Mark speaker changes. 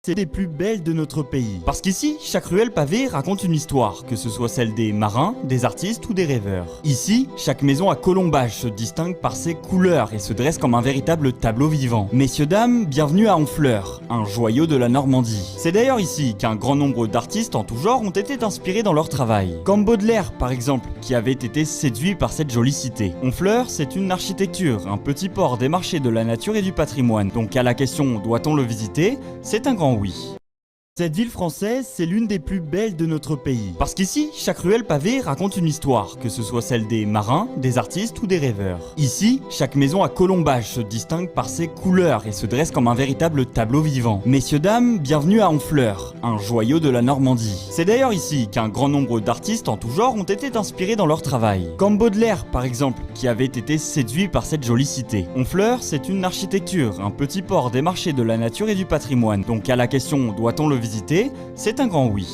Speaker 1: C'est les plus belles de notre pays. Parce qu'ici, chaque ruelle pavée raconte une histoire, que ce soit celle des marins, des artistes ou des rêveurs. Ici, chaque maison à colombage se distingue par ses couleurs et se dresse comme un véritable tableau vivant. Messieurs, dames, bienvenue à Honfleur, un joyau de la Normandie. C'est d'ailleurs ici qu'un grand nombre d'artistes en tout genre ont été inspirés dans leur travail. Comme Baudelaire, par exemple, qui avait été séduit par cette jolie cité. Honfleur, c'est une architecture, un petit port des marchés de la nature et du patrimoine. Donc à la question « doit-on le visiter ?», c'est un grand oui. Cette ville française, c'est l'une des plus belles de notre pays. Parce qu'ici, chaque ruelle pavée raconte une histoire, que ce soit celle des marins, des artistes ou des rêveurs. Ici, chaque maison à colombage se distingue par ses couleurs et se dresse comme un véritable tableau vivant. Messieurs, dames, bienvenue à Honfleur, un joyau de la Normandie. C'est d'ailleurs ici qu'un grand nombre d'artistes en tout genre ont été inspirés dans leur travail. Comme Baudelaire, par exemple, qui avait été séduit par cette jolie cité. Honfleur, c'est une architecture, un petit port des marchés de la nature et du patrimoine. Donc à la question « doit-on le visiter ?», c'est un grand oui.